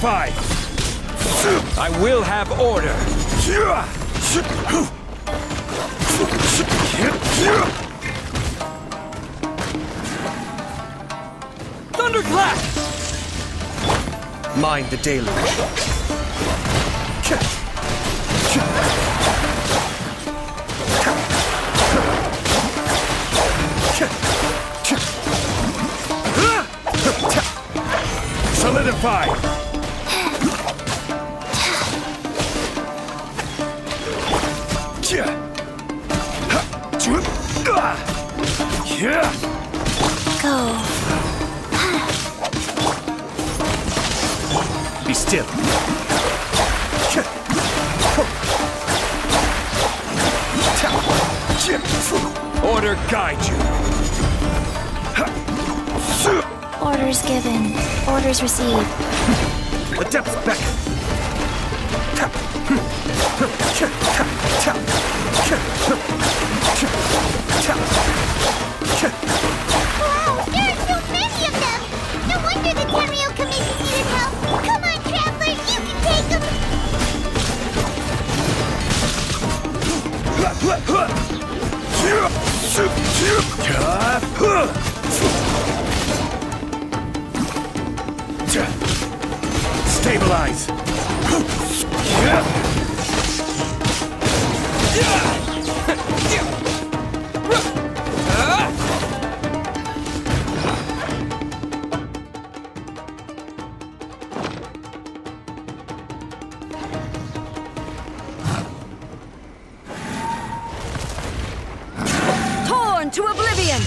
Solidified! I will have order! Thunderclap! Mind the deluge. Solidify! Go. Be still. Order guide you. Orders given. Orders received. The depths beckon. Wow, there are so many of them! No wonder the Tenryou Commission needed help! Come on, Traveler, you can take them! Stabilize! Torn to oblivion!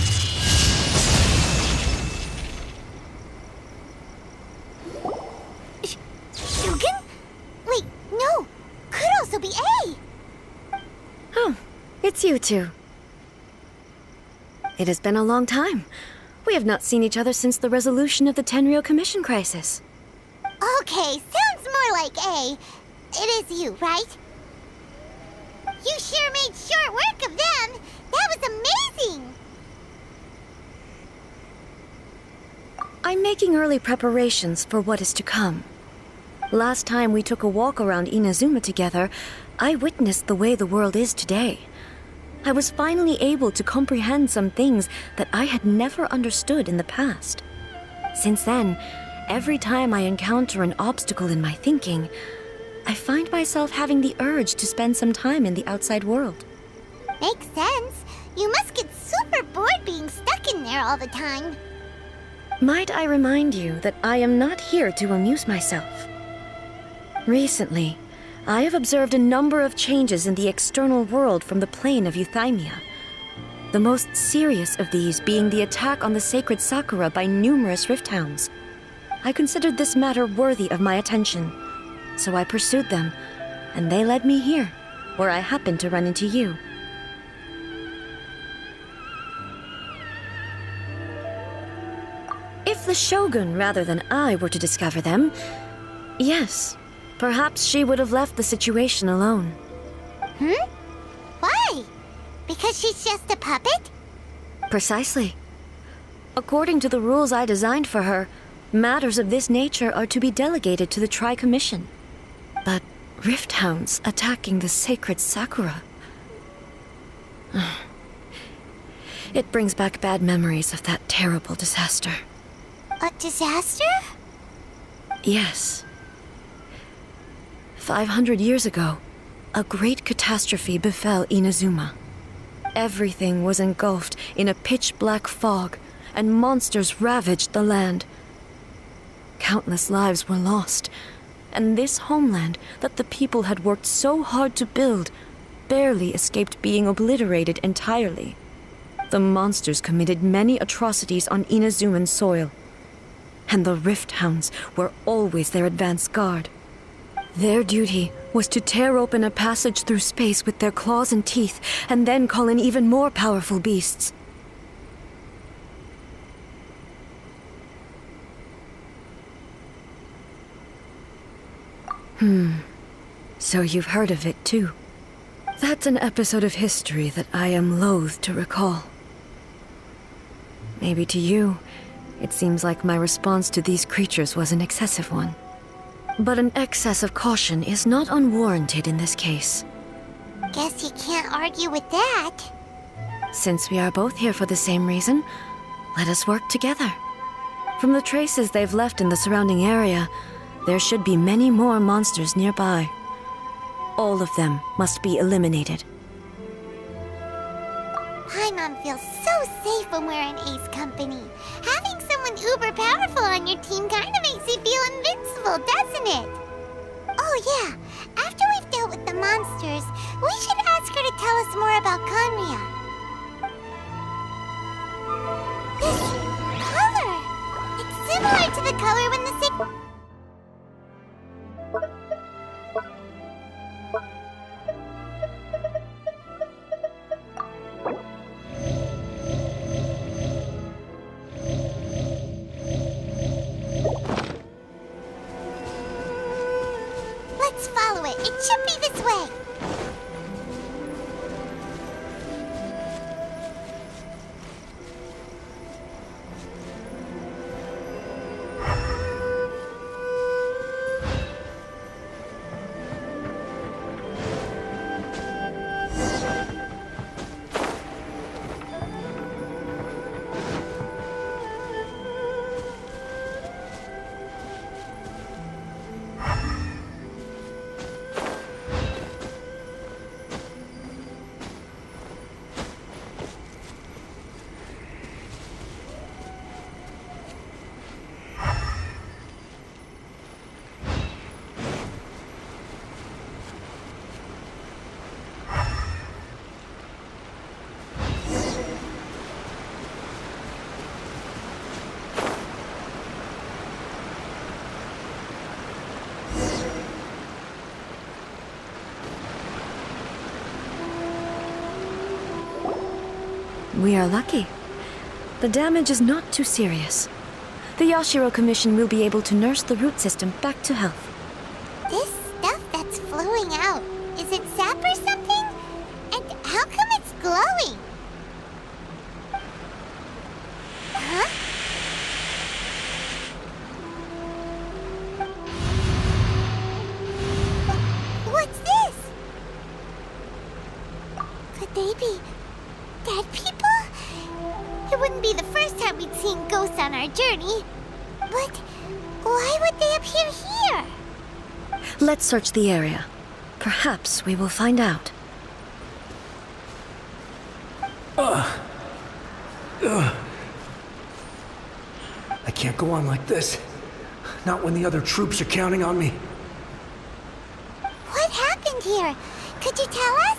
Shogun? Wait, no! Could also be A! Oh, it's you two. It has been a long time. We have not seen each other since the resolution of the Tenryou Commission crisis. Okay, sounds more like A. It is you, right? You sure made short work of them! That was amazing! I'm making early preparations for what is to come. Last time we took a walk around Inazuma together, I witnessed the way the world is today. I was finally able to comprehend some things that I had never understood in the past. Since then, every time I encounter an obstacle in my thinking, I find myself having the urge to spend some time in the outside world. Makes sense. You must get super bored being stuck in there all the time. Might I remind you that I am not here to amuse myself. Recently, I have observed a number of changes in the external world from the plane of Euthymia. The most serious of these being the attack on the sacred Sakura by numerous rift hounds. I considered this matter worthy of my attention, so I pursued them, and they led me here, where I happened to run into you. If the Shogun rather than I were to discover them, yes, perhaps she would have left the situation alone. Why? Because she's just a puppet? Precisely. According to the rules I designed for her, matters of this nature are to be delegated to the Tri-Commission. But rift hounds attacking the sacred Sakura... It brings back bad memories of that terrible disaster. A disaster? Yes. 500 years ago, a great catastrophe befell Inazuma. Everything was engulfed in a pitch-black fog, and monsters ravaged the land. Countless lives were lost, and this homeland that the people had worked so hard to build barely escaped being obliterated entirely. The monsters committed many atrocities on Inazuman soil, and the Rift Hounds were always their advance guard. Their duty was to tear open a passage through space with their claws and teeth, and then call in even more powerful beasts. So you've heard of it too. That's an episode of history that I am loath to recall. Maybe to you, it seems like my response to these creatures was an excessive one. But an excess of caution is not unwarranted in this case. Guess you can't argue with that. Since we are both here for the same reason, let us work together. From the traces they've left in the surrounding area, there should be many more monsters nearby. All of them must be eliminated. Paimon feels so safe when we're in Ace company. Having someone uber powerful on your team kind of makes you feel invincible, doesn't it? Oh yeah, after we've dealt with the monsters, we should ask her to tell us more about Conria. This color! It's similar to the color when the Let's follow it. It should be this way. We are lucky. The damage is not too serious. The Yashiro Commission will be able to nurse the root system back to health. This stuff that's flowing out, is it sap or something? And how come it's glowing? Huh? What's this? Could they be dead people? It wouldn't be the first time we'd seen ghosts on our journey. But why would they appear here? Let's search the area. Perhaps we will find out. I can't go on like this. Not when the other troops are counting on me. What happened here? Could you tell us?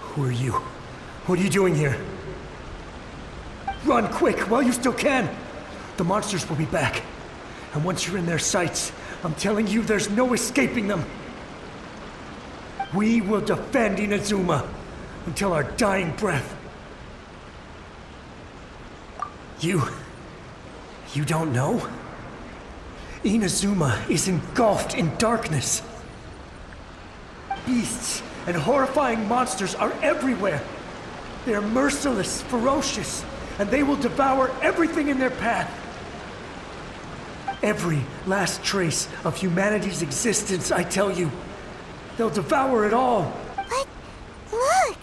Who are you? What are you doing here? Run quick while you still can! The monsters will be back. And once you're in their sights, I'm telling you there's no escaping them. We will defend Inazuma until our dying breath. You don't know? Inazuma is engulfed in darkness. Beasts and horrifying monsters are everywhere. They are merciless, ferocious, and they will devour everything in their path. Every last trace of humanity's existence, I tell you. They'll devour it all. But look,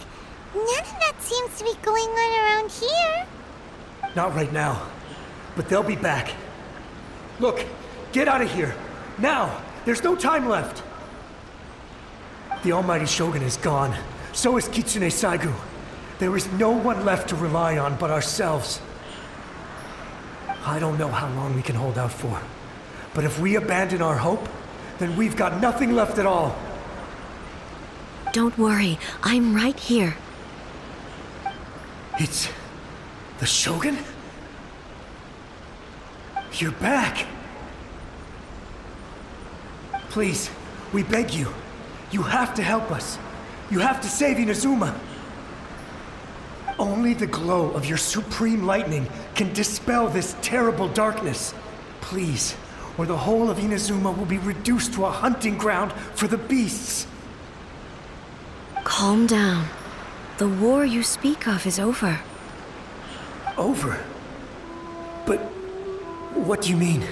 none of that seems to be going on around here. Not right now, but they'll be back. Look, get out of here. Now! There's no time left. The Almighty Shogun is gone. So is Kitsune Saigu. There is no one left to rely on but ourselves. I don't know how long we can hold out for. But if we abandon our hope, then we've got nothing left at all. Don't worry, I'm right here. It's the Shogun? You're back. Please, we beg you. You have to help us. You have to save Inazuma. Only the glow of your supreme lightning can dispel this terrible darkness. Please, or the whole of Inazuma will be reduced to a hunting ground for the beasts. Calm down. The war you speak of is over. Over? But what do you mean?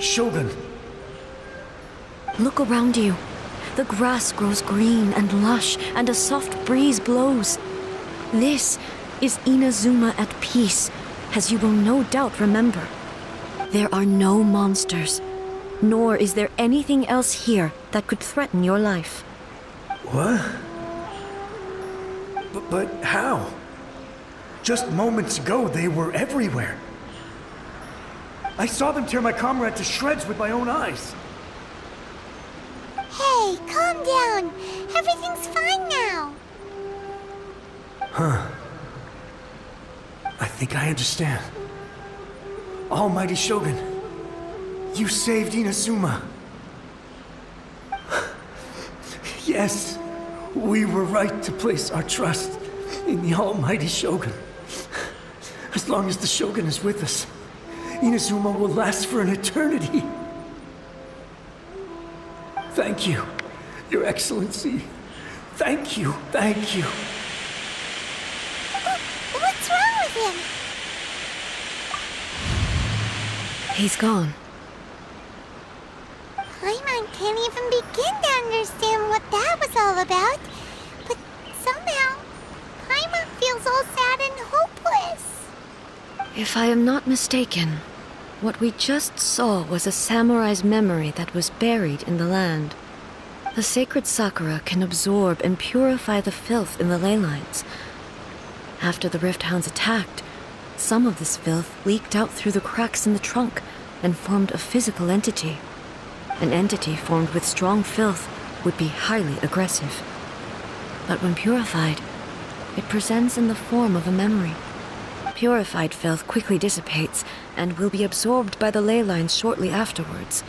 Shogun, Look around you. The grass grows green and lush, and a soft breeze blows. This is Inazuma at peace, as you will no doubt remember. There are no monsters, nor is there anything else here that could threaten your life. What? But how? Just moments ago, they were everywhere. I saw them tear my comrade to shreds with my own eyes. Hey, calm down. Everything's fine now. Huh. I think I understand. Almighty Shogun, you saved Inazuma. Yes, we were right to place our trust in the Almighty Shogun. As long as the Shogun is with us, Inazuma will last for an eternity. Thank you, Your Excellency. Thank you, thank you. What's wrong with him? He's gone. Paimon can't even begin to understand what that was all about. But somehow, Paimon feels all sad and hopeless. If I am not mistaken, what we just saw was a samurai's memory that was buried in the land. The sacred sakura can absorb and purify the filth in the ley lines. After the Rift Hounds attacked, some of this filth leaked out through the cracks in the trunk and formed a physical entity. An entity formed with strong filth would be highly aggressive. But when purified, it presents in the form of a memory. Purified filth quickly dissipates and will be absorbed by the ley lines shortly afterwards.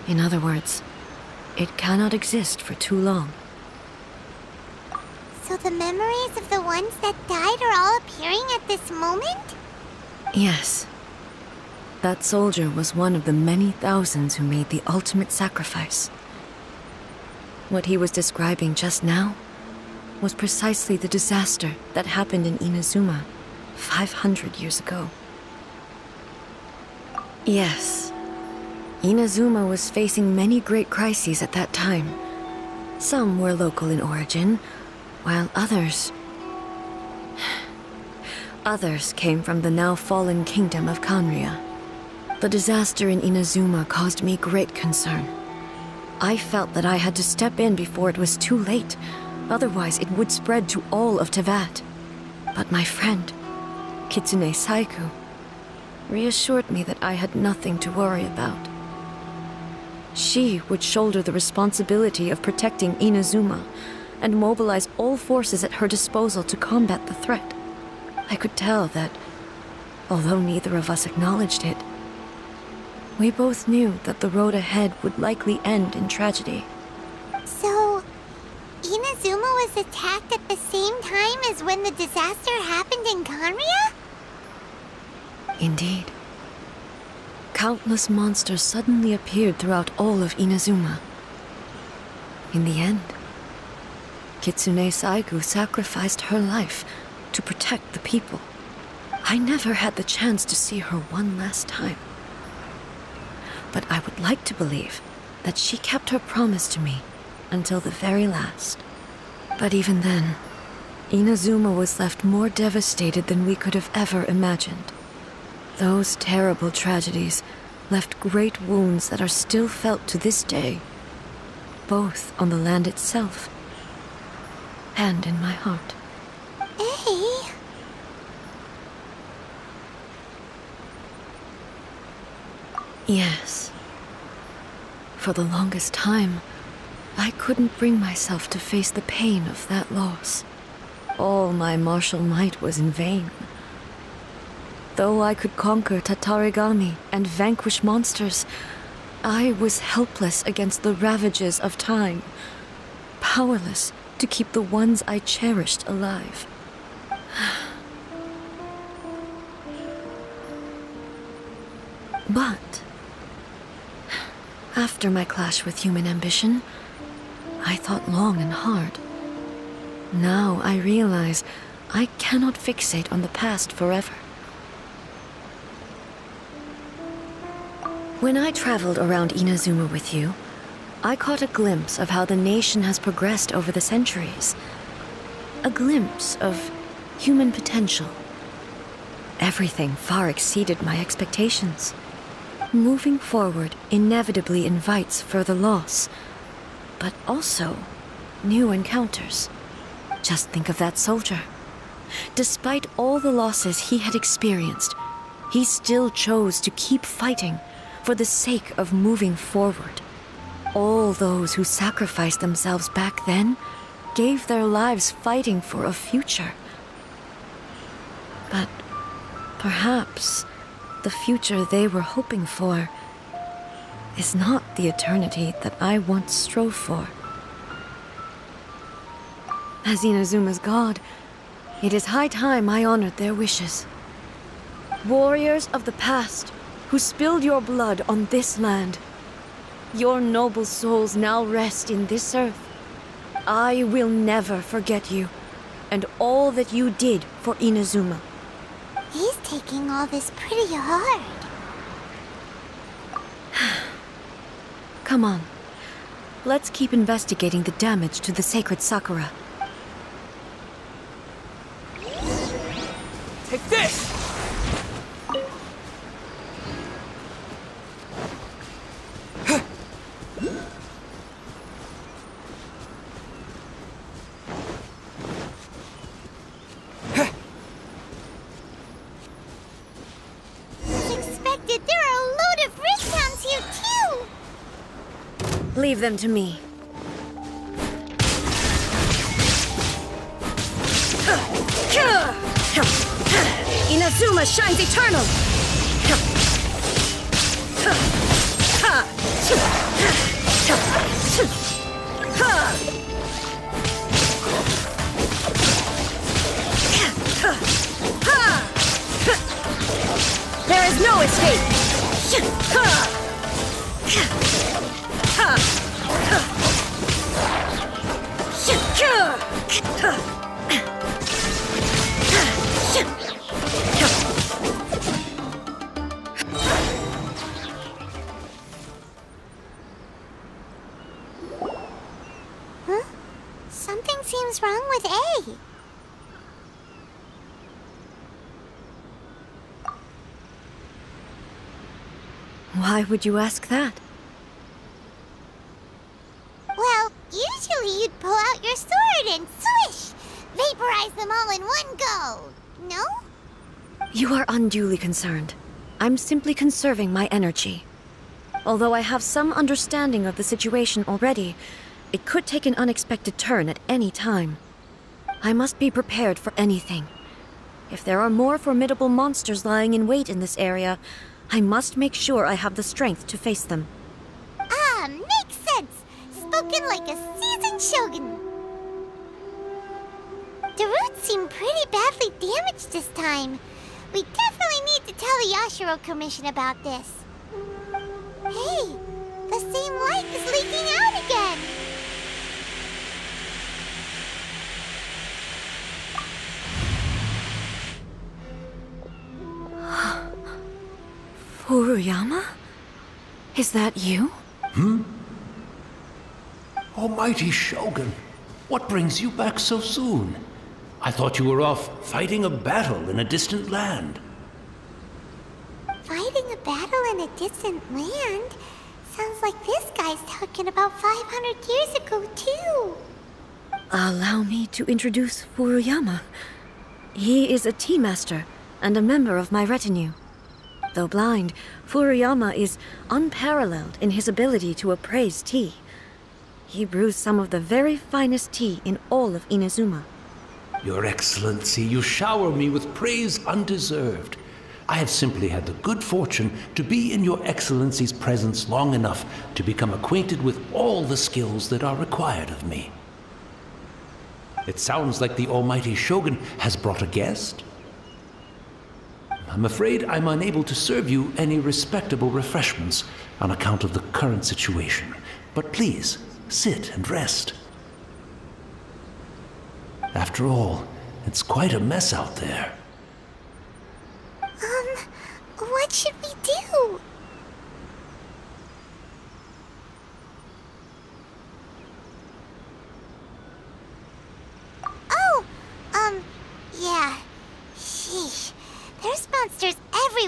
In other words, it cannot exist for too long. So the memories of the ones that died are all appearing at this moment? Yes. That soldier was one of the many thousands who made the ultimate sacrifice. What he was describing just now was precisely the disaster that happened in Inazuma 500 years ago. Yes. Inazuma was facing many great crises at that time. Some were local in origin, while others came from the now fallen kingdom of Kanria. The disaster in Inazuma caused me great concern. I felt that I had to step in before it was too late, otherwise it would spread to all of Tevat. But my friend, Kitsune Saiku, reassured me that I had nothing to worry about. She would shoulder the responsibility of protecting Inazuma and mobilize all forces at her disposal to combat the threat. I could tell that, although neither of us acknowledged it, we both knew that the road ahead would likely end in tragedy. So, Inazuma was attacked at the same time as when the disaster happened in Kanria? Indeed. Countless monsters suddenly appeared throughout all of Inazuma. In the end, Kitsune Saigu sacrificed her life to protect the people. I never had the chance to see her one last time. But I would like to believe that she kept her promise to me until the very last. But even then, Inazuma was left more devastated than we could have ever imagined. Those terrible tragedies left great wounds that are still felt to this day, both on the land itself and in my heart. Hey. Yes. For the longest time, I couldn't bring myself to face the pain of that loss. All my martial might was in vain. Though I could conquer Tatarigami and vanquish monsters, I was helpless against the ravages of time, powerless to keep the ones I cherished alive. But after my clash with human ambition, I thought long and hard. Now I realize I cannot fixate on the past forever. When I traveled around Inazuma with you, I caught a glimpse of how the nation has progressed over the centuries. A glimpse of human potential. Everything far exceeded my expectations. Moving forward inevitably invites further loss, but also new encounters. Just think of that soldier. Despite all the losses he had experienced, he still chose to keep fighting for the sake of moving forward. All those who sacrificed themselves back then gave their lives fighting for a future. But perhaps the future they were hoping for is not the eternity that I once strove for. As Inazuma's god, it is high time I honored their wishes. Warriors of the past, who spilled your blood on this land, your noble souls now rest in this earth. I will never forget you, and all that you did for Inazuma. He's taking all this pretty hard. Come on. Let's keep investigating the damage to the sacred Sakura. Take this! Leave them to me. Inazuma shines eternal! There is no escape! Huh? Something seems wrong with A. Why would you ask that? Well, usually you'd pull out your sword and swish! Vaporize them all in one go, no? You are unduly concerned. I'm simply conserving my energy. Although I have some understanding of the situation already, it could take an unexpected turn at any time. I must be prepared for anything. If there are more formidable monsters lying in wait in this area, I must make sure I have the strength to face them. Ah, makes sense! Spoken like a seasoned shogun. The roots seem pretty badly damaged this time. We definitely need to tell the Yashiro Commission about this. Hey, the same light is leaking out again. Furuyama? Is that you? Almighty Shogun, what brings you back so soon? I thought you were off fighting a battle in a distant land. Fighting a battle in a distant land? Sounds like this guy's talking about 500 years ago, too. Allow me to introduce Furuyama. He is a tea master and a member of my retinue. Though blind, Furuyama is unparalleled in his ability to appraise tea. He brews some of the very finest tea in all of Inazuma. Your Excellency, you shower me with praise undeserved. I have simply had the good fortune to be in Your Excellency's presence long enough to become acquainted with all the skills that are required of me. It sounds like the Almighty Shogun has brought a guest. I'm afraid I'm unable to serve you any respectable refreshments on account of the current situation. But please, sit and rest. After all, it's quite a mess out there. What should we do?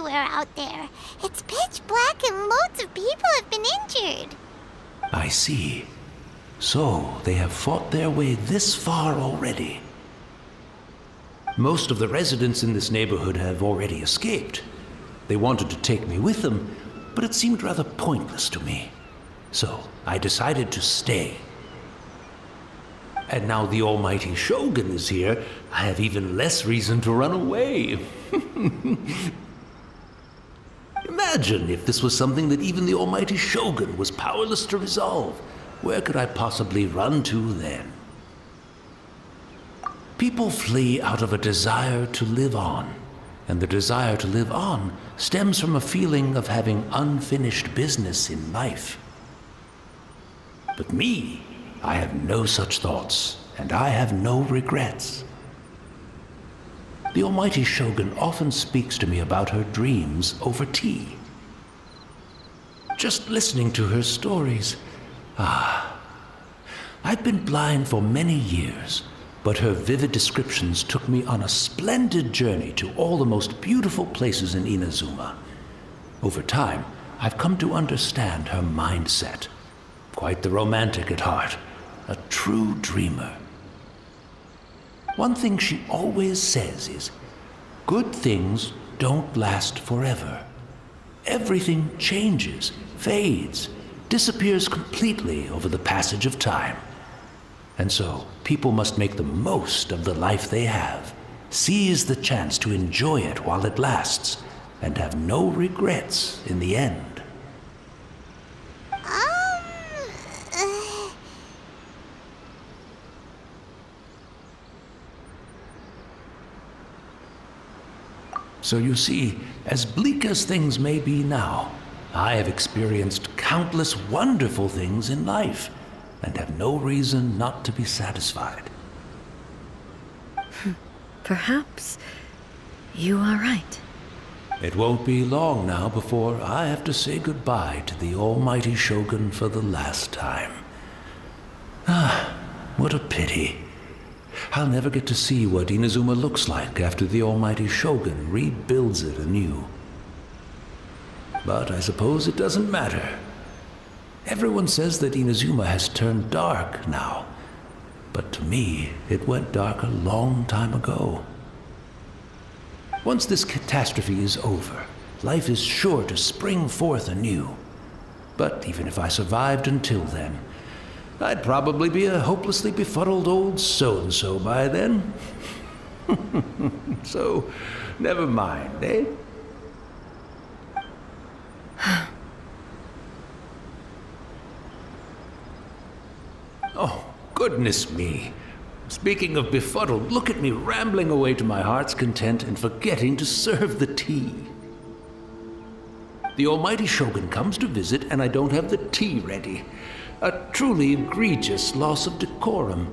everywhere out there. It's pitch black and loads of people have been injured. I see. So, they have fought their way this far already. Most of the residents in this neighborhood have already escaped. They wanted to take me with them, but it seemed rather pointless to me. So, I decided to stay. And now the almighty Shogun is here, I have even less reason to run away. Imagine if this was something that even the almighty Shogun was powerless to resolve. Where could I possibly run to then? People flee out of a desire to live on, and the desire to live on stems from a feeling of having unfinished business in life. But me, I have no such thoughts, and I have no regrets. The almighty Shogun often speaks to me about her dreams over tea. Just listening to her stories, I've been blind for many years, but her vivid descriptions took me on a splendid journey to all the most beautiful places in Inazuma. Over time, I've come to understand her mindset. Quite the romantic at heart, a true dreamer. One thing she always says is, good things don't last forever. Everything changes, fades, disappears completely over the passage of time. And so, people must make the most of the life they have, seize the chance to enjoy it while it lasts, and have no regrets in the end. So you see, as bleak as things may be now, I have experienced countless wonderful things in life, and have no reason not to be satisfied. Perhaps you are right. It won't be long now before I have to say goodbye to the almighty Shogun for the last time. What a pity. I'll never get to see what Inazuma looks like after the almighty Shogun rebuilds it anew. But I suppose it doesn't matter. Everyone says that Inazuma has turned dark now, but to me, it went dark a long time ago. Once this catastrophe is over, life is sure to spring forth anew. But even if I survived until then, I'd probably be a hopelessly befuddled old so-and-so by then. So, never mind, eh? Oh, goodness me. Speaking of befuddled, look at me rambling away to my heart's content and forgetting to serve the tea. The almighty Shogun comes to visit and I don't have the tea ready. A truly egregious loss of decorum.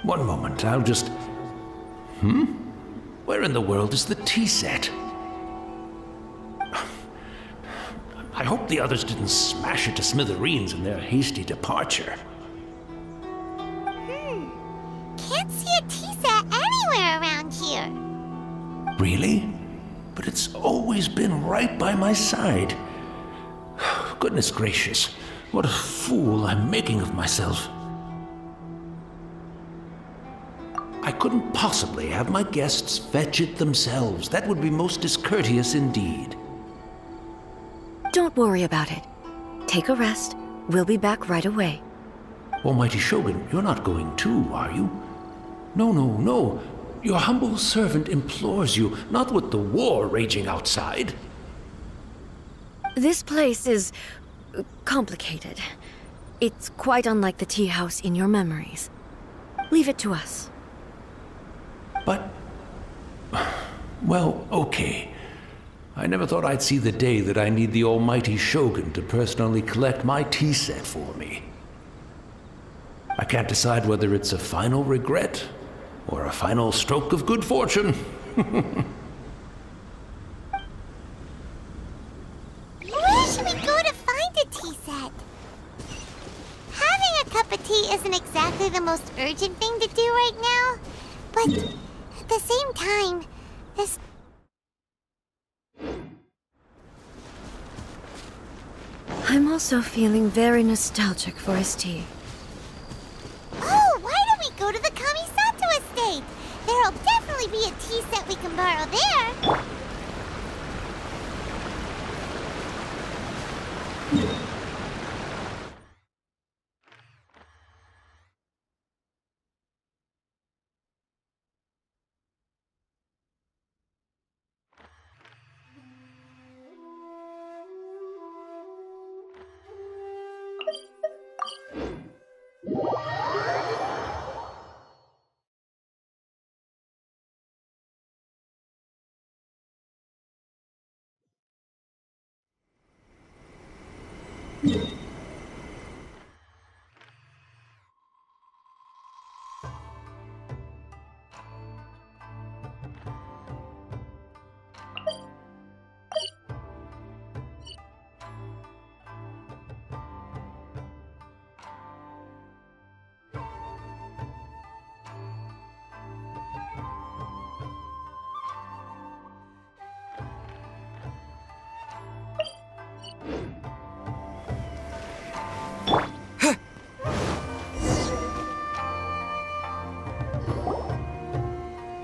One moment, I'll just... Where in the world is the tea set? I hope the others didn't smash it to smithereens in their hasty departure. Can't see a tea set anywhere around here. Really? But it's always been right by my side. Goodness gracious, what a fool I'm making of myself. I couldn't possibly have my guests fetch it themselves. That would be most discourteous indeed. Don't worry about it. Take a rest. We'll be back right away. Almighty Shogun, you're not going too, are you? No. Your humble servant implores you, not with the war raging outside. This place is complicated. It's quite unlike the tea house in your memories. Leave it to us. But... well, okay. I never thought I'd see the day that I need the almighty Shogun to personally collect my tea set for me. I can't decide whether it's a final regret or a final stroke of good fortune. Where should we go to find a tea set? Having a cup of tea isn't exactly the most urgent thing to do right now, but at the same time, there's I'm also feeling very nostalgic for his tea. Oh, why don't we go to the Kamisato estate? There'll definitely be a tea set we can borrow there.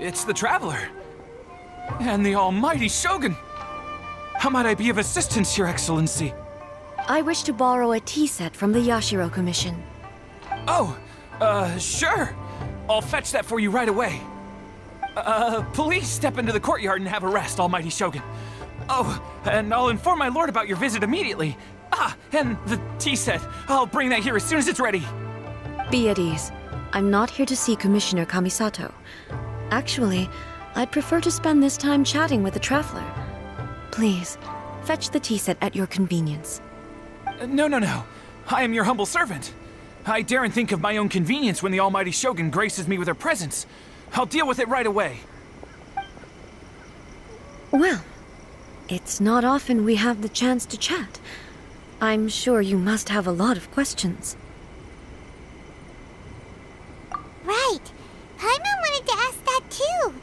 It's the Traveler! And the almighty Shogun! How might I be of assistance, Your Excellency? I wish to borrow a tea set from the Yashiro Commission. Oh, sure. I'll fetch that for you right away. Please step into the courtyard and have a rest, almighty Shogun. Oh, and I'll inform my lord about your visit immediately. Ah, and the tea set. I'll bring that here as soon as it's ready. Be at ease. I'm not here to see Commissioner Kamisato. Actually, I'd prefer to spend this time chatting with the Traveler. Please, fetch the tea set at your convenience. No. I am your humble servant. I daren't think of my own convenience when the almighty Shogun graces me with her presence. I'll deal with it right away. Well, it's not often we have the chance to chat. I'm sure you must have a lot of questions. Right. Paimon wanted to ask that too.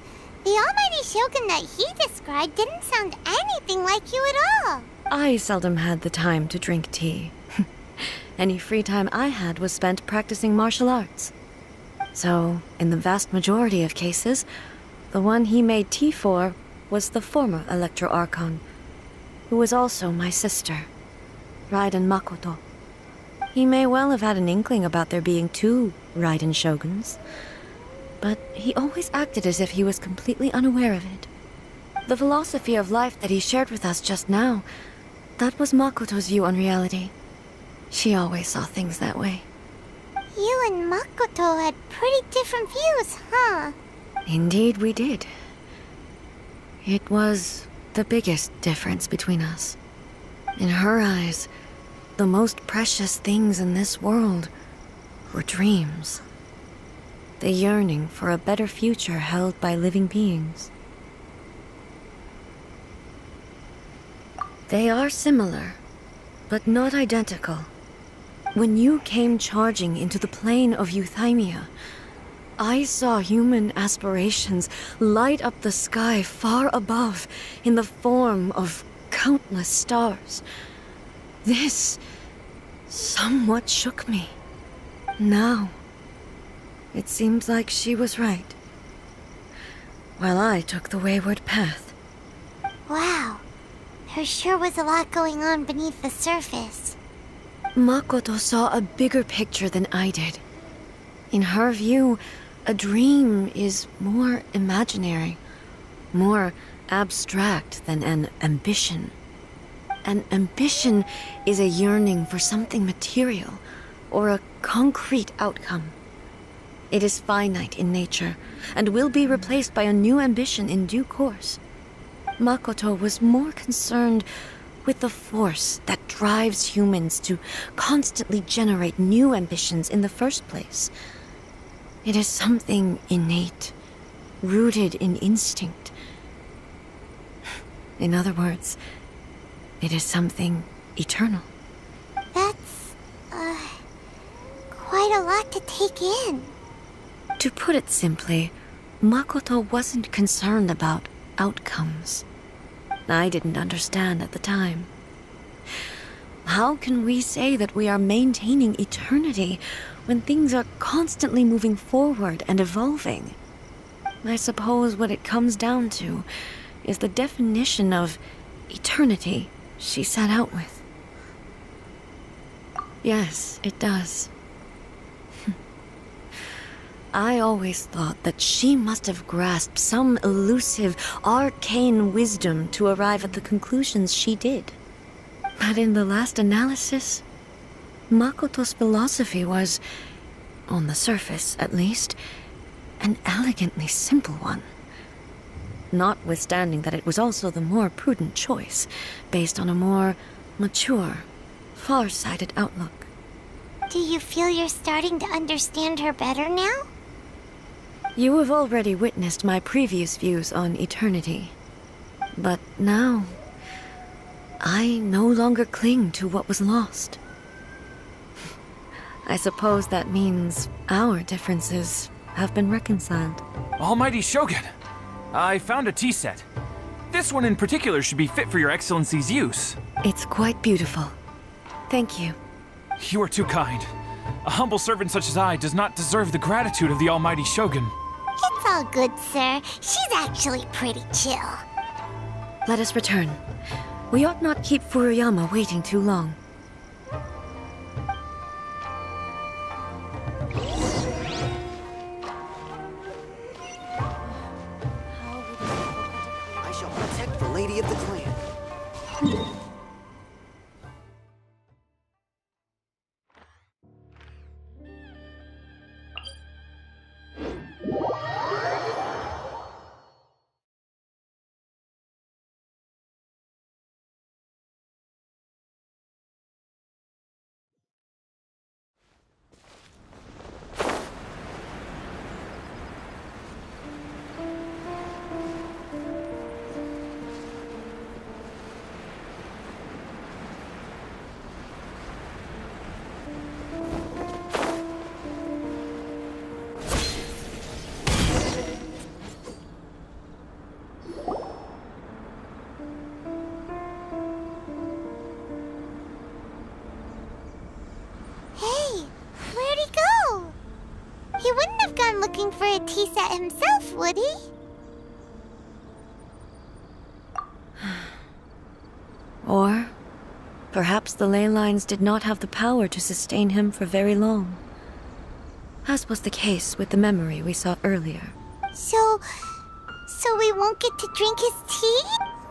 The almighty Shogun that he described didn't sound anything like you at all. I seldom had the time to drink tea. Any free time I had was spent practicing martial arts. So, in the vast majority of cases, the one he made tea for was the former Electro Archon, who was also my sister, Raiden Makoto. He may well have had an inkling about there being two Raiden Shoguns, but he always acted as if he was completely unaware of it. The philosophy of life that he shared with us just now, that was Makoto's view on reality. She always saw things that way. You and Makoto had pretty different views, huh? Indeed we did. It was the biggest difference between us. In her eyes, the most precious things in this world were dreams. The yearning for a better future held by living beings. They are similar, but not identical. When you came charging into the plane of Euthymia, I saw human aspirations light up the sky far above in the form of countless stars. This somewhat shook me. Now, it seems like she was right, while I took the wayward path. Wow. There sure was a lot going on beneath the surface. Makoto saw a bigger picture than I did. In her view, a dream is more imaginary, more abstract than an ambition. An ambition is a yearning for something material, or a concrete outcome. It is finite in nature, and will be replaced by a new ambition in due course. Makoto was more concerned with the force that drives humans to constantly generate new ambitions in the first place. It is something innate, rooted in instinct. In other words, it is something eternal. That's, quite a lot to take in. To put it simply, Makoto wasn't concerned about outcomes. I didn't understand at the time. How can we say that we are maintaining eternity when things are constantly moving forward and evolving? I suppose what it comes down to is the definition of eternity she set out with. Yes, it does. I always thought that she must have grasped some elusive, arcane wisdom to arrive at the conclusions she did. But in the last analysis, Makoto's philosophy was, on the surface at least, an elegantly simple one. Notwithstanding that it was also the more prudent choice, based on a more mature, far-sighted outlook. Do you feel you're starting to understand her better now? You have already witnessed my previous views on eternity. But now, I no longer cling to what was lost. I suppose that means our differences have been reconciled. Almighty Shogun, I found a tea set. This one in particular should be fit for your Excellency's use. It's quite beautiful. Thank you. You are too kind. A humble servant such as I does not deserve the gratitude of the Almighty Shogun. It's all good, sir. She's actually pretty chill. Let us return. We ought not keep Furuyama waiting too long. I shall protect the lady of the clan. Looking for a tea set himself, would he? Or perhaps the ley lines did not have the power to sustain him for very long, as was the case with the memory we saw earlier. So we won't get to drink his tea?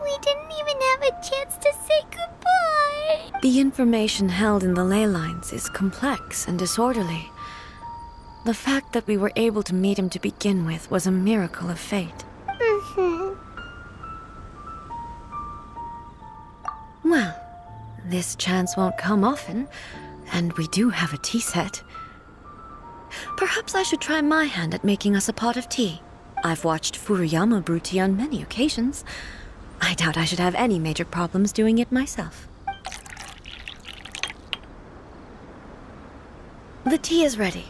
We didn't even have a chance to say goodbye. The information held in the ley lines is complex and disorderly. The fact that we were able to meet him to begin with was a miracle of fate. Well, this chance won't come often, and we do have a tea set. Perhaps I should try my hand at making us a pot of tea. I've watched Furuyama brew tea on many occasions. I doubt I should have any major problems doing it myself. The tea is ready.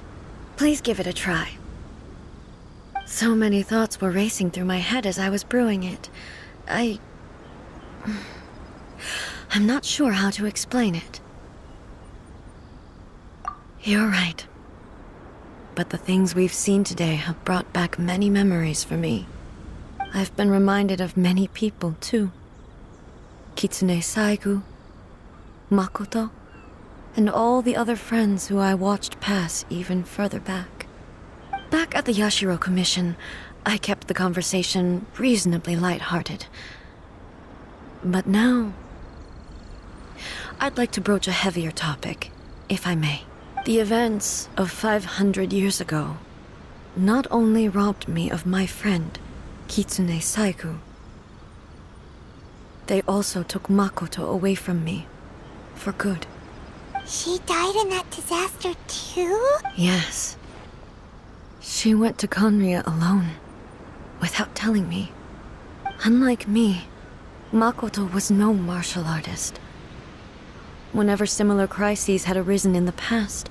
Please give it a try. So many thoughts were racing through my head as I was brewing it. I'm not sure how to explain it. You're right. But the things we've seen today have brought back many memories for me. I've been reminded of many people, too. Kitsune Saigu, Makoto, and all the other friends who I watched pass even further back. Back at the Yashiro Commission, I kept the conversation reasonably light-hearted. But now, I'd like to broach a heavier topic, if I may. The events of 500 years ago not only robbed me of my friend, Kitsune Saigu, they also took Makoto away from me, for good. She died in that disaster too? Yes. She went to Conria alone, without telling me. Unlike me, Makoto was no martial artist. Whenever similar crises had arisen in the past,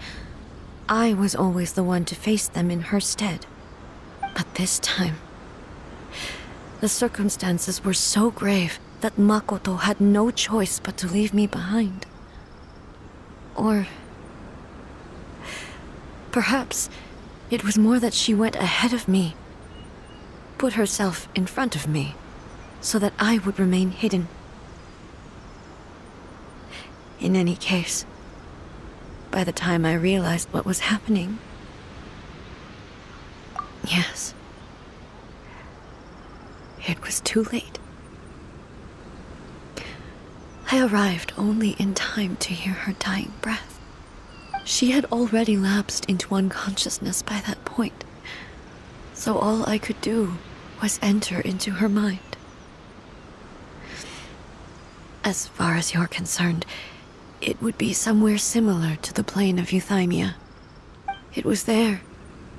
I was always the one to face them in her stead. But this time, the circumstances were so grave that Makoto had no choice but to leave me behind. Or perhaps it was more that she went ahead of me, put herself in front of me, so that I would remain hidden. In any case, by the time I realized what was happening, yes, it was too late. I arrived only in time to hear her dying breath. She had already lapsed into unconsciousness by that point, so all I could do was enter into her mind. As far as you're concerned, it would be somewhere similar to the plane of Euthymia. It was there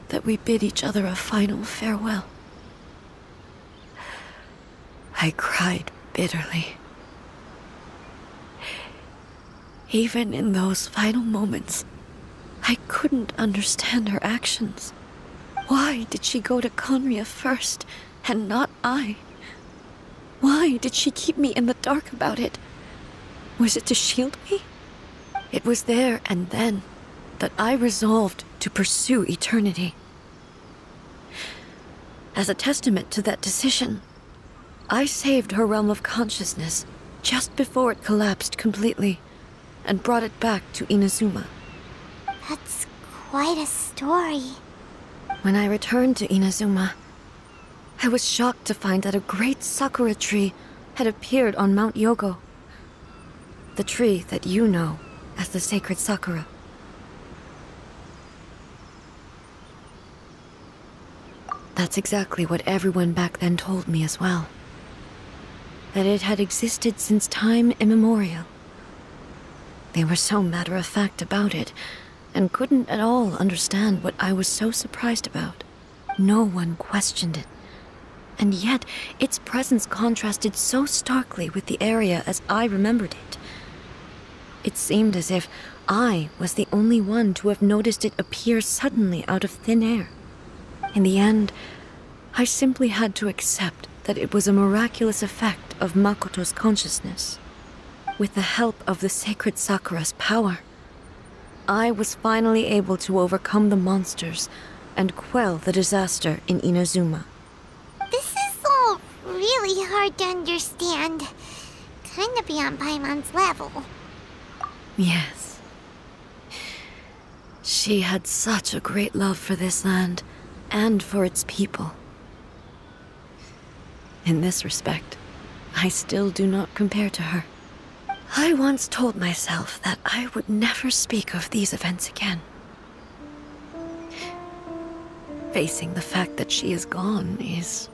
that we bid each other a final farewell. I cried bitterly. Even in those final moments, I couldn't understand her actions. Why did she go to Conria first, and not I? Why did she keep me in the dark about it? Was it to shield me? It was there and then that I resolved to pursue eternity. As a testament to that decision, I saved her realm of consciousness just before it collapsed completely, and brought it back to Inazuma. That's quite a story. When I returned to Inazuma, I was shocked to find that a great sakura tree had appeared on Mount Yogo. The tree that you know as the sacred sakura. That's exactly what everyone back then told me as well. That it had existed since time immemorial. They were so matter-of-fact about it, and couldn't at all understand what I was so surprised about. No one questioned it. And yet, its presence contrasted so starkly with the area as I remembered it. It seemed as if I was the only one to have noticed it appear suddenly out of thin air. In the end, I simply had to accept that it was a miraculous effect of Makoto's consciousness. With the help of the sacred Sakura's power, I was finally able to overcome the monsters and quell the disaster in Inazuma. This is all really hard to understand. Kinda beyond Paimon's level. Yes. She had such a great love for this land, and for its people. In this respect, I still do not compare to her. I once told myself that I would never speak of these events again. Facing the fact that she is gone is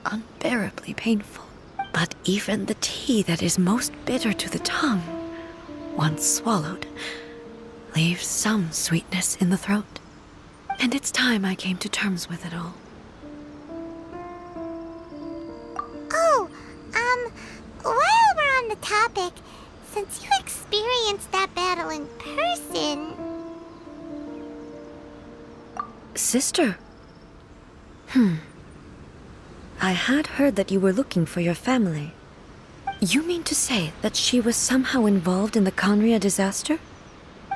unbearably painful. But even the tea that is most bitter to the tongue, once swallowed, leaves some sweetness in the throat. And it's time I came to terms with it all. Oh, while we're on the topic, since you experienced that battle in person... Sister? I had heard that you were looking for your family. You mean to say that she was somehow involved in the Conria disaster?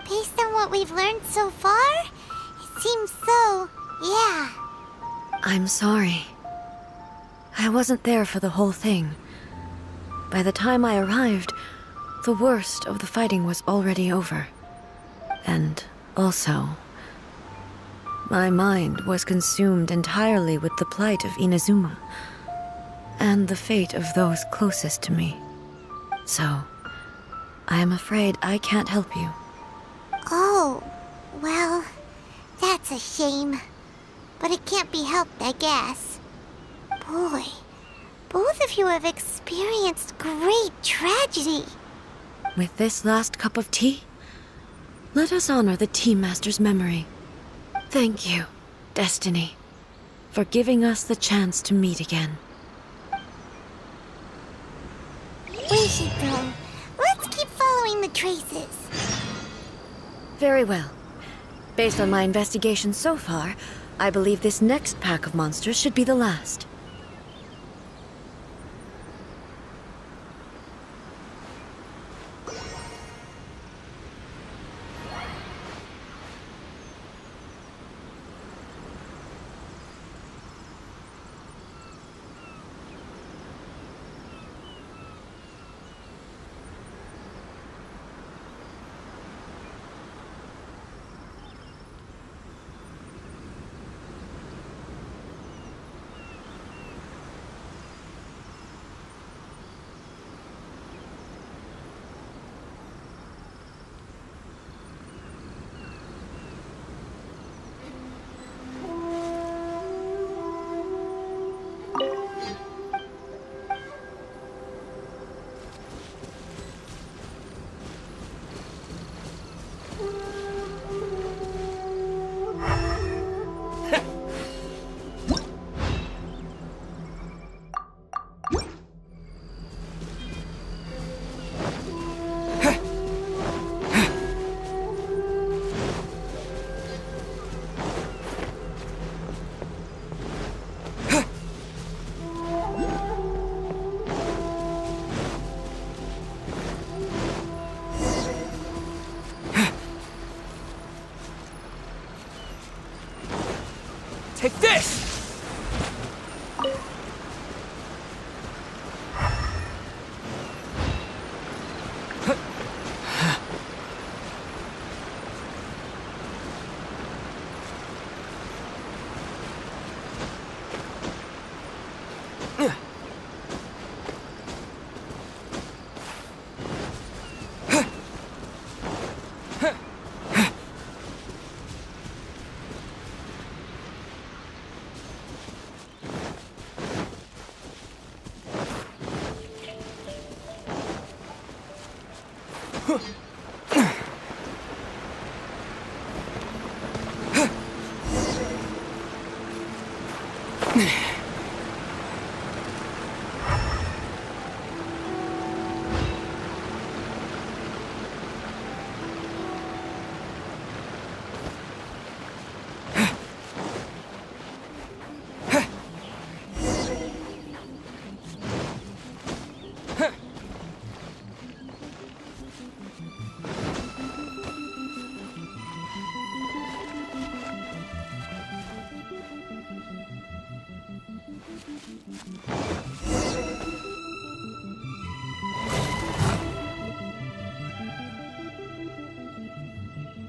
Based on what we've learned so far, it seems so, yeah. I'm sorry. I wasn't there for the whole thing. By the time I arrived, the worst of the fighting was already over. And also, my mind was consumed entirely with the plight of Inazuma, and the fate of those closest to me. So, I am afraid I can't help you. Oh, well, that's a shame. But it can't be helped, I guess. Boy, both of you have experienced great tragedy. With this last cup of tea, let us honor the Tea Master's memory. Thank you, Destiny, for giving us the chance to meet again. We should go. Let's keep following the traces. Very well. Based on my investigation so far, I believe this next pack of monsters should be the last. Take this!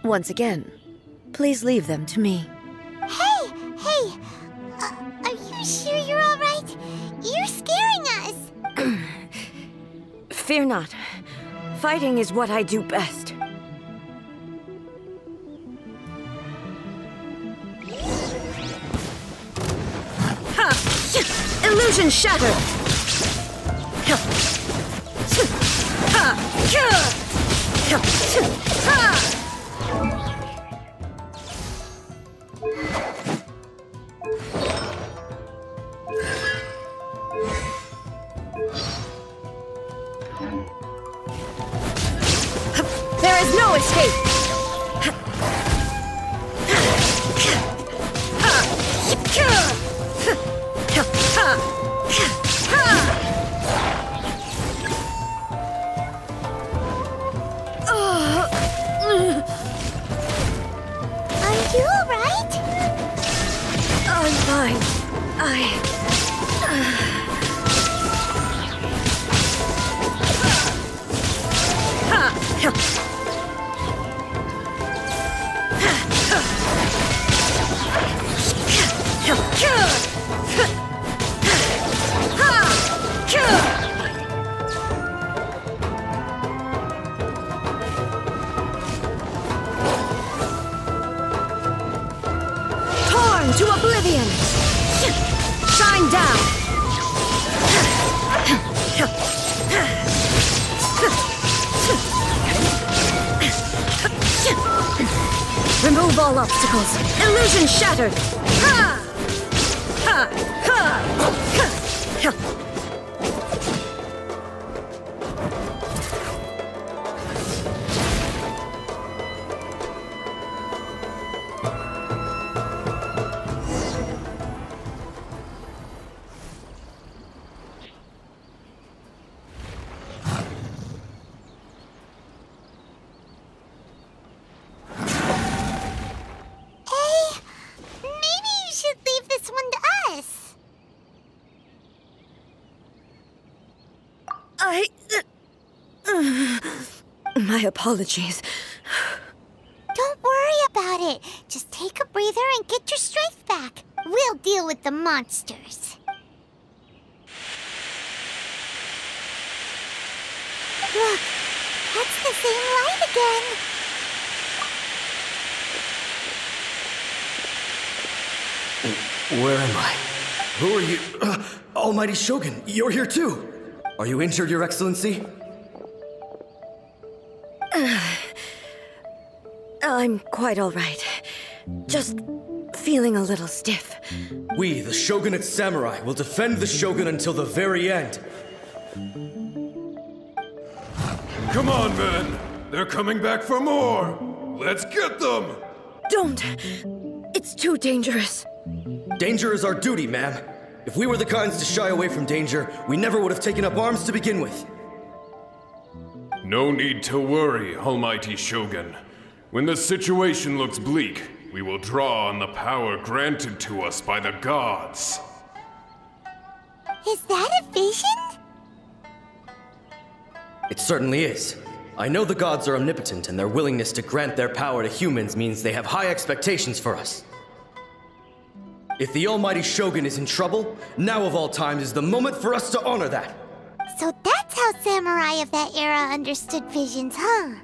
Once again, please leave them to me. Hey! Are you sure you're all right? You're scaring us! Fear not. Fighting is what I do best. Ha! Illusion shattered! Ha! Ha! There is no escape! Are you alright? I'm fine. Torn to oblivion! Shine down! Remove all obstacles. Illusion shattered. Ha! Ha! Ha! Ha! My apologies. Don't worry about it. Just take a breather and get your strength back. We'll deal with the monsters. Look, that's the same light again. Where am I? Who are you? Almighty Shogun, you're here too. Are you injured, Your Excellency? I'm quite all right. Just feeling a little stiff. We, the Shogunate Samurai, will defend the Shogun until the very end. Come on, men! They're coming back for more! Let's get them! Don't! It's too dangerous. Danger is our duty, ma'am. If we were the kinds to shy away from danger, we never would have taken up arms to begin with. No need to worry, Almighty Shogun. When the situation looks bleak, we will draw on the power granted to us by the gods. Is that a vision? It certainly is. I know the gods are omnipotent, and their willingness to grant their power to humans means they have high expectations for us. If the almighty Shogun is in trouble, now of all times is the moment for us to honor that. So that's how samurai of that era understood visions, huh?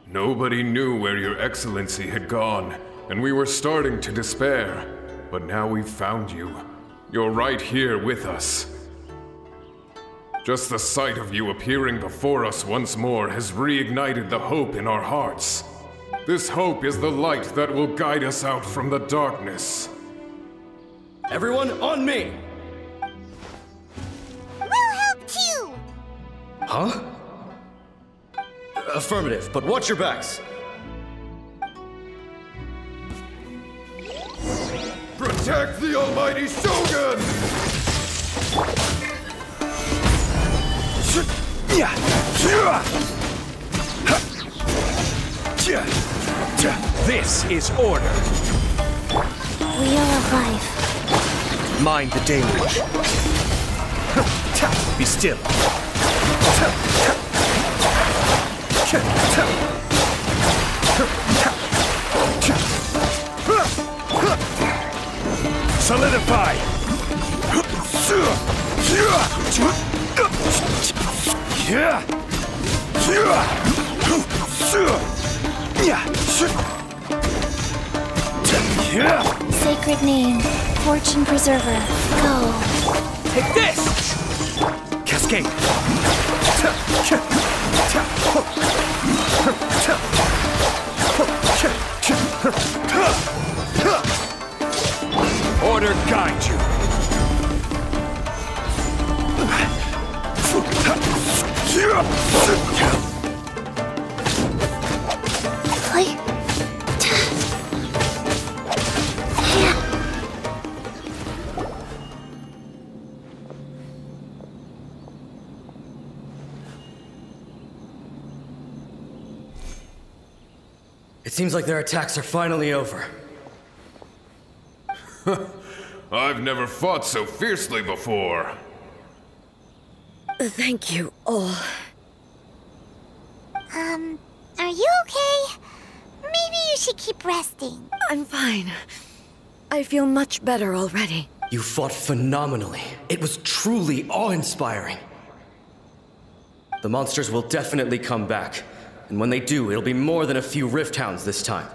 Nobody knew where your excellency had gone, and we were starting to despair. But now we've found you. You're right here with us. Just the sight of you appearing before us once more has reignited the hope in our hearts. This hope is the light that will guide us out from the darkness. Everyone, on me! We'll help too! Huh? Affirmative, but watch your backs. Protect the almighty Shogun! This is order. Wheel of life. Mind the deluge. Be still. Solidify. Sacred name. Fortune preserver. Go. Take this! Cascade. Order guide you. Play. It seems like their attacks are finally over. I've never fought so fiercely before. Thank you all. Are you okay? Maybe you should keep resting. I'm fine. I feel much better already. You fought phenomenally. It was truly awe-inspiring. The monsters will definitely come back. And when they do, it'll be more than a few Rift Hounds this time.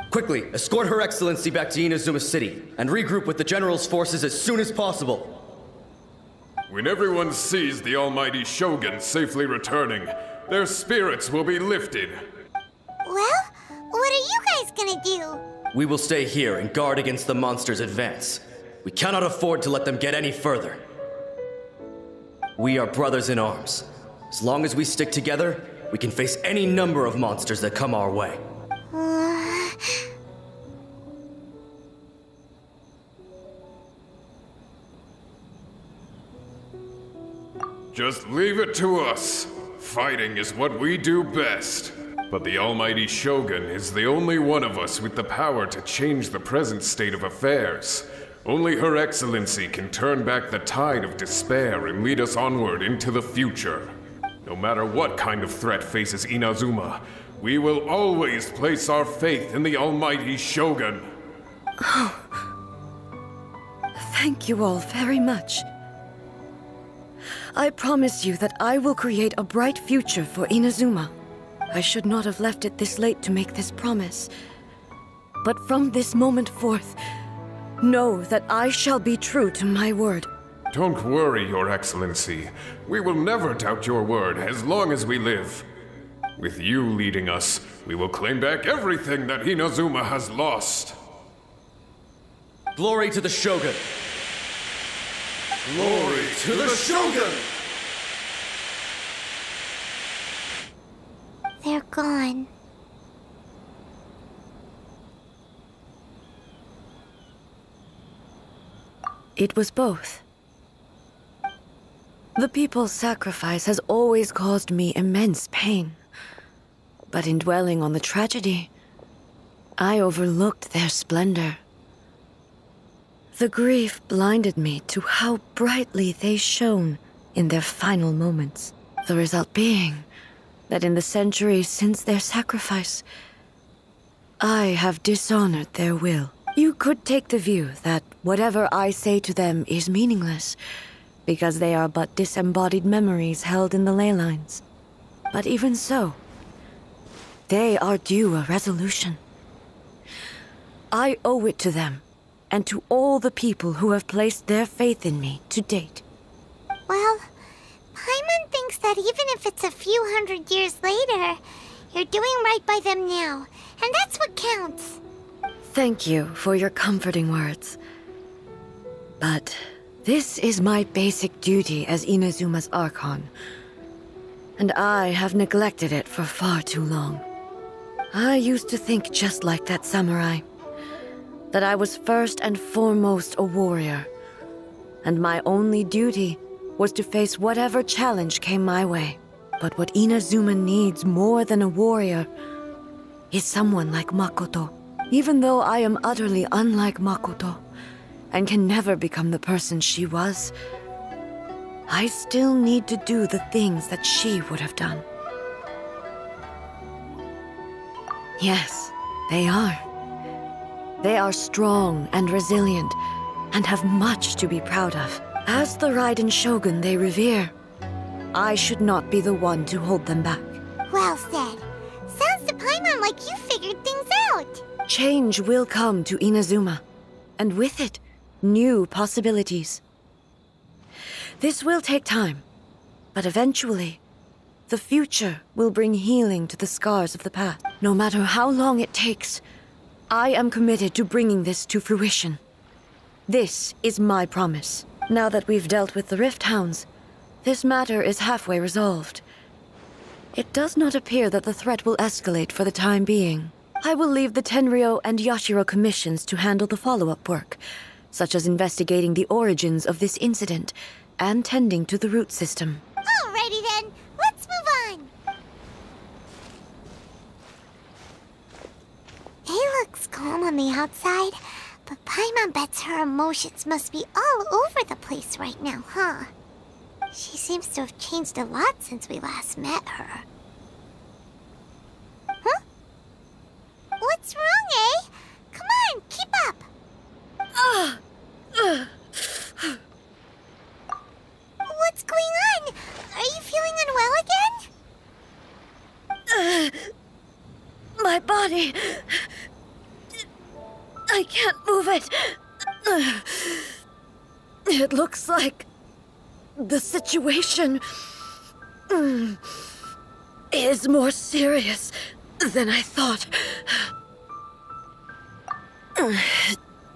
Quickly, escort Her Excellency back to Inazuma City, and regroup with the General's forces as soon as possible. When everyone sees the almighty Shogun safely returning, their spirits will be lifted. Well, what are you guys gonna do? We will stay here and guard against the monsters' advance. We cannot afford to let them get any further. We are brothers in arms. As long as we stick together, we can face any number of monsters that come our way. Just leave it to us. Fighting is what we do best. But the almighty Shogun is the only one of us with the power to change the present state of affairs. Only Her Excellency can turn back the tide of despair and lead us onward into the future. No matter what kind of threat faces Inazuma, we will always place our faith in the almighty Shogun. Oh. Thank you all very much. I promise you that I will create a bright future for Inazuma. I should not have left it this late to make this promise. But from this moment forth, know that I shall be true to my word. Don't worry, Your Excellency. We will never doubt your word as long as we live. With you leading us, we will claim back everything that Inazuma has lost. Glory to the Shogun! Glory to the Shogun! They're gone. It was both. The people's sacrifice has always caused me immense pain. But in dwelling on the tragedy, I overlooked their splendor. The grief blinded me to how brightly they shone in their final moments. The result being that in the centuries since their sacrifice, I have dishonored their will. You could take the view that whatever I say to them is meaningless, because they are but disembodied memories held in the ley lines. But even so, they are due a resolution. I owe it to them, and to all the people who have placed their faith in me to date. Well, Paimon thinks that even if it's a few hundred years later, you're doing right by them now, and that's what counts. Thank you for your comforting words. But this is my basic duty as Inazuma's Archon, and I have neglected it for far too long. I used to think just like that samurai, that I was first and foremost a warrior, and my only duty was to face whatever challenge came my way. But what Inazuma needs more than a warrior is someone like Makoto. Even though I am utterly unlike Makoto, and can never become the person she was, I still need to do the things that she would have done. Yes, they are. They are strong and resilient, and have much to be proud of. As the Raiden Shogun they revere, I should not be the one to hold them back. Well said. Sounds to Paimon like you figured things out. Change will come to Inazuma, and with it, new possibilities. This will take time, but eventually, the future will bring healing to the scars of the past. No matter how long it takes, I am committed to bringing this to fruition. This is my promise. Now that we've dealt with the Rift Hounds, this matter is halfway resolved. It does not appear that the threat will escalate for the time being. I will leave the Tenryo and Yashiro commissions to handle the follow-up work, such as investigating the origins of this incident and tending to the root system. Alrighty then, let's move on. He looks calm on the outside, but Paimon bets her emotions must be all over the place right now, huh? She seems to have changed a lot since we last met her. Huh? What's wrong, eh? Come on, keep up! What's going on? Are you feeling unwell again? My body... I can't move it. It looks like the situation is more serious than I thought.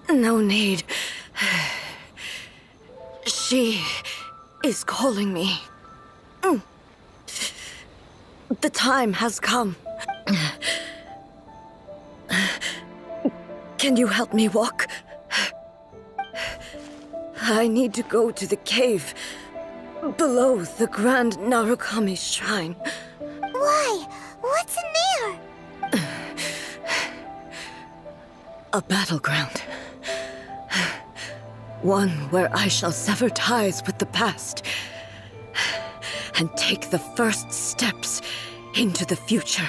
No need. She is calling me. The time has come. Can you help me walk? I need to go to the cave below the Grand Narukami Shrine. Why? What's in there? A battleground. One where I shall sever ties with the past and take the first steps into the future.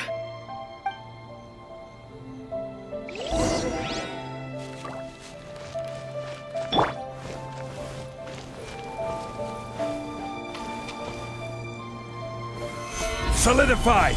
Solidify!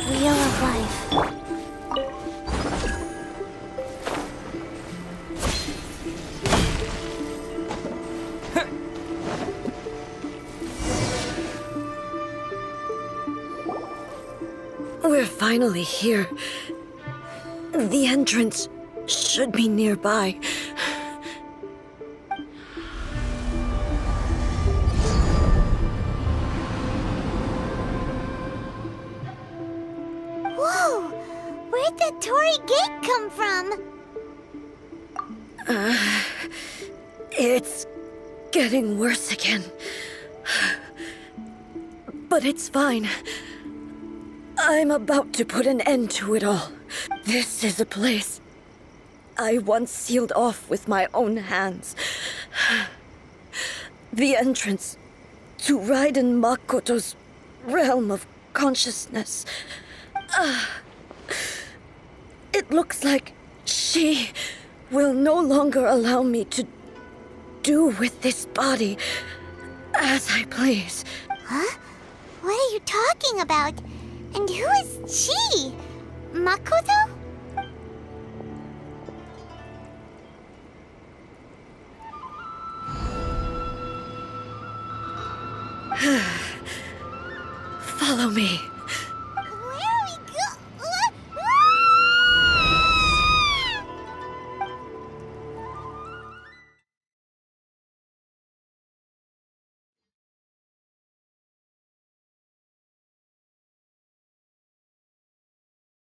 Wheel of Life. We're finally here. The entrance should be nearby. Whoa! Where'd the Torii Gate come from? It's getting worse again. But it's fine. I'm about to put an end to it all. This is a place I once sealed off with my own hands. The entrance to Raiden Makoto's realm of consciousness. It looks like she will no longer allow me to do with this body as I please. Huh? What are you talking about? And who is she? Makoto?